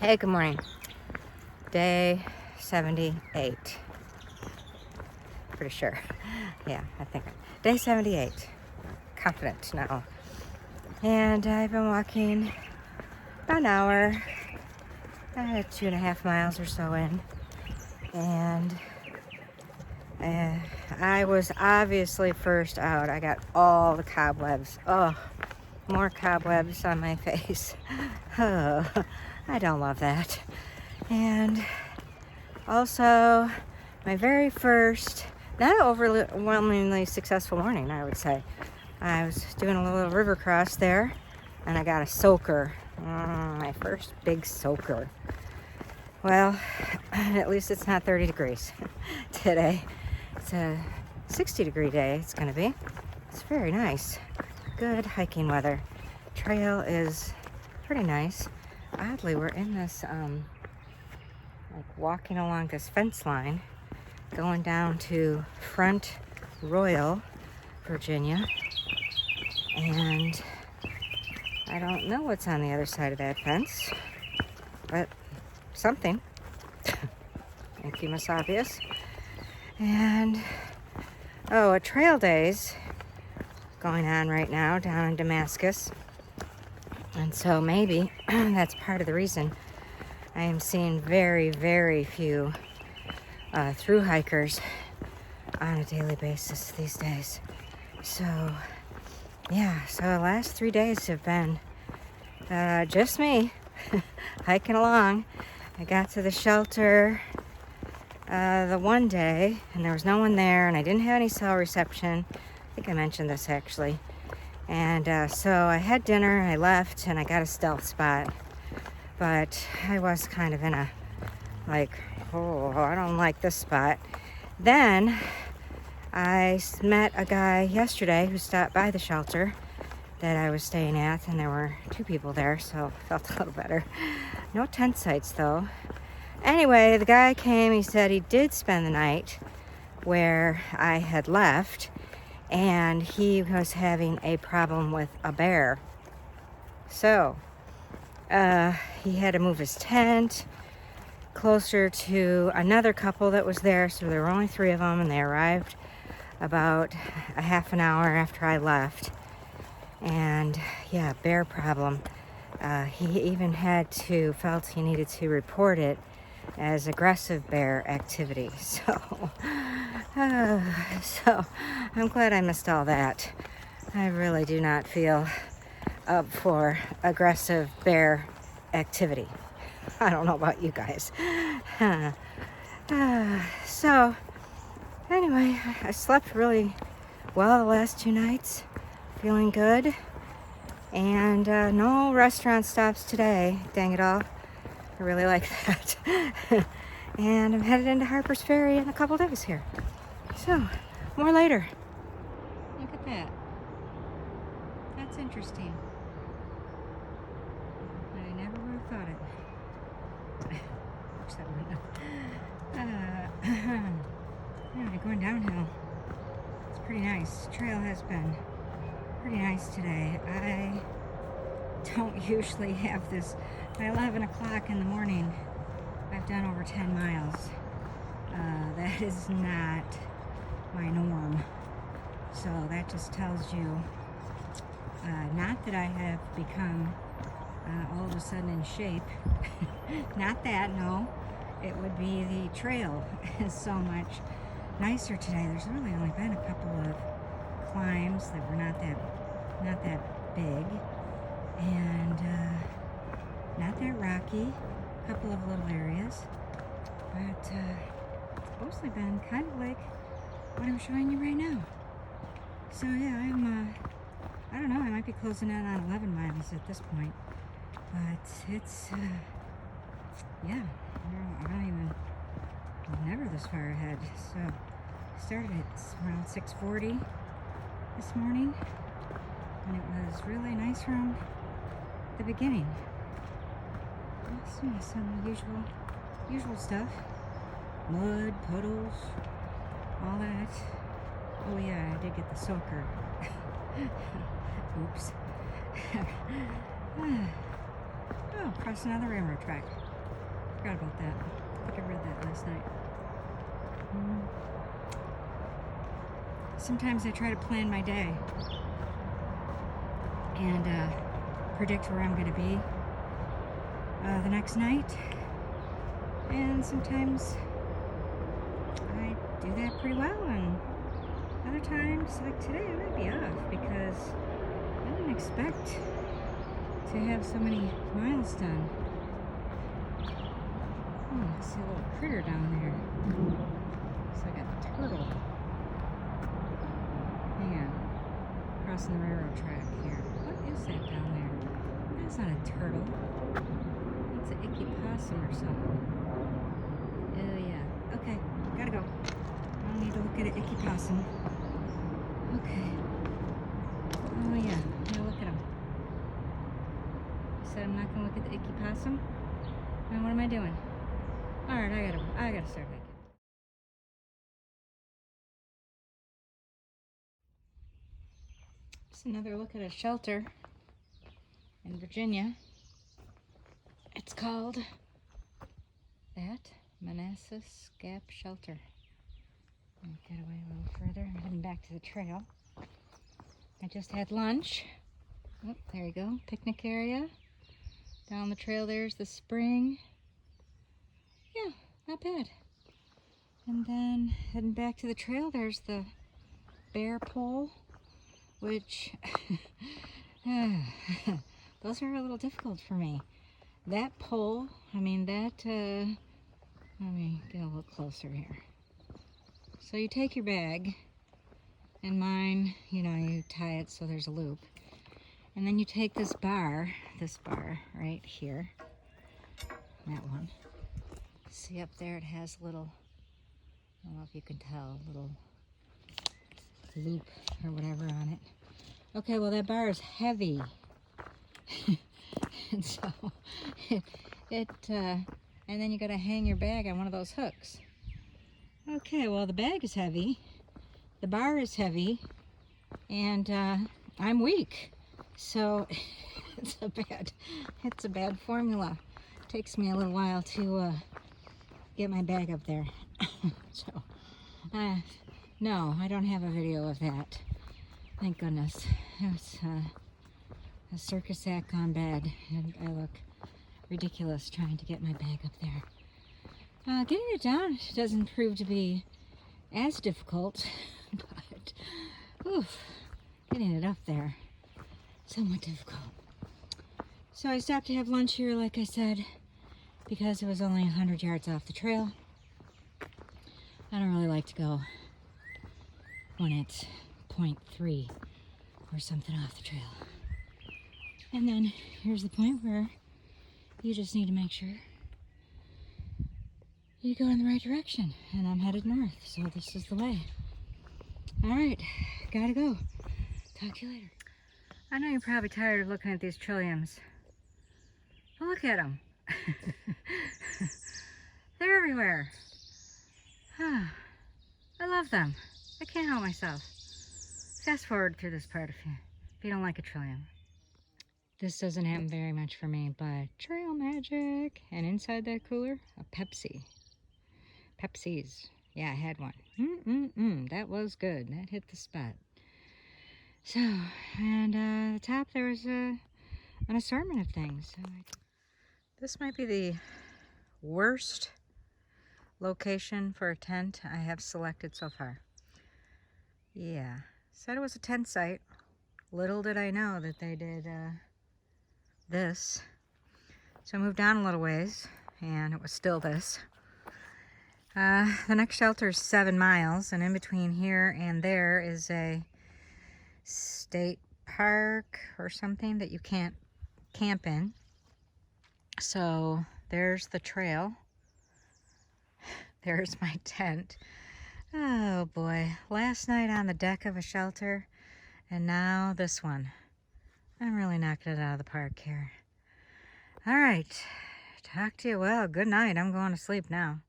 Hey, good morning. Day 78. Pretty sure. Yeah, I think. Day 78. Confident now. And I've been walking about an hour. I had 2.5 miles or so in. And I was obviously first out. I got all the cobwebs. Oh, more cobwebs on my face. Oh, I don't love that. And also, my very first, not overwhelmingly successful morning, I would say. I was doing a little river cross there, and I got a soaker. My first big soaker. Well, at least it's not 30 degrees today. It's a 60-degree day, it's going to be. It's very nice. Good hiking weather. Trail is pretty nice. Oddly, we're in this, like walking along this fence line, going down to Front Royal, Virginia. And I don't know what's on the other side of that fence, but something. Thank you, Miss Obvious. And, a trail day's going on right now down in Damascus. And so maybe that's part of the reason I am seeing very, very few through hikers on a daily basis these days. So, yeah, so the last 3 days have been just me hiking along. I got to the shelter the one day, and there was no one there, and I didn't have any cell reception. I think I mentioned this actually. And so I had dinner, I left, and I got a stealth spot. But I was kind of in a, like, oh, I don't like this spot. Then I met a guy yesterday who stopped by the shelter that I was staying at, and there were 2 people there, so I felt a little better. No tent sites, though. Anyway, the guy came, he said he did spend the night where I had left, and he was having a problem with a bear. So, he had to move his tent closer to another couple that was there, so there were only 3 of them, and they arrived about a half an hour after I left. And yeah, bear problem. He even felt he needed to report it as aggressive bear activity. So I'm glad I missed all that. I really do not feel up for aggressive bear activity. I don't know about you guys. So anyway, I slept really well the last 2 nights. Feeling good. And no restaurant stops today. Dang it all. I really like that. And I'm headed into Harper's Ferry in a couple days here. So, more later. Look at that. That's interesting. I never would have thought it. Watch that window. Anyway, going downhill. It's pretty nice. Trail has been pretty nice today. I don't usually have this. By 11 o'clock in the morning, I've done over 10 miles. That is not my norm. So that just tells you, not that I have become all of a sudden in shape. Not that, no. It would be the trail is so much nicer today. There's really only been a couple of climbs that were not that big, and not that rocky. A couple of little areas, but it's mostly been kind of like what I'm showing you right now. So yeah, I don't know, I might be closing in on 11 miles at this point, but it's yeah, I'm never this far ahead. So I started at around 6:40 this morning, and it was really nice from the beginning. Some usual stuff. Mud, puddles, all that. Oh yeah, I did get the soaker. Oops. Oh, crossing another railroad track. Forgot about that. I think I read that last night. Sometimes I try to plan my day and predict where I'm going to be the next night. And sometimes I do that pretty well, and other times, like today, I might be off because I didn't expect to have so many miles done. Oh, I see a little critter down there. Looks like a turtle. Hang on. Crossing the railroad track here. What is that down there? That's not a turtle. It's an icky possum or something. Oh yeah. Okay, gotta go. I don't need to look at an icky possum. Okay. Oh yeah, look at him. I said I'm not gonna look at the icky possum. And what am I doing? Alright, I gotta start hiking. Just another look at a shelter in Virginia. It's called that Manassas Gap Shelter. I'll get away a little further. I'm heading back to the trail. I just had lunch. Oh, there you go. Picnic area. Down the trail there's the spring. Yeah, not bad. And then heading back to the trail, there's the bear pole, which those are a little difficult for me. That pole, I mean that, let me get a little closer here. So you take your bag, and mine, you know, you tie it so there's a loop. And then you take this bar right here, that one. See up there it has a little, I don't know if you can tell, little loop or whatever on it. Okay, well that bar is heavy. And so and then you gotta hang your bag on one of those hooks. Okay, well the bag is heavy, the bar is heavy, and I'm weak. So it's a bad formula. It takes me a little while to get my bag up there. So no, I don't have a video of that. Thank goodness. It's a circus act gone bad, and I look ridiculous trying to get my bag up there. Getting it down doesn't prove to be as difficult, but oof, getting it up there, somewhat difficult. So I stopped to have lunch here, like I said, because it was only 100 yards off the trail. I don't really like to go when it's 0.3 or something off the trail. And then here's the point where you just need to make sure you go in the right direction. And I'm headed north, so this is the way. All right, gotta go. Talk to you later. I know you're probably tired of looking at these trilliums, but look at them. They're everywhere. I love them. I can't help myself. Fast forward through this part if you don't like a trillium. This doesn't happen very much for me, but trail magic. And inside that cooler, a Pepsi. Pepsi's. Yeah, I had one. That was good. That hit the spot. So, and at the top there was an assortment of things. So this might be the worst location for a tent I have selected so far. Yeah, said it was a tent site. Little did I know that they did this. So I moved down a little ways, and it was still this. The next shelter is 7 miles, and in between here and there is a state park or something that you can't camp in. So there's the trail. There's my tent. Oh boy, last night on the deck of a shelter, and now this one. I'm really knocking it out of the park here. All right, talk to you. Well, good night. I'm going to sleep now.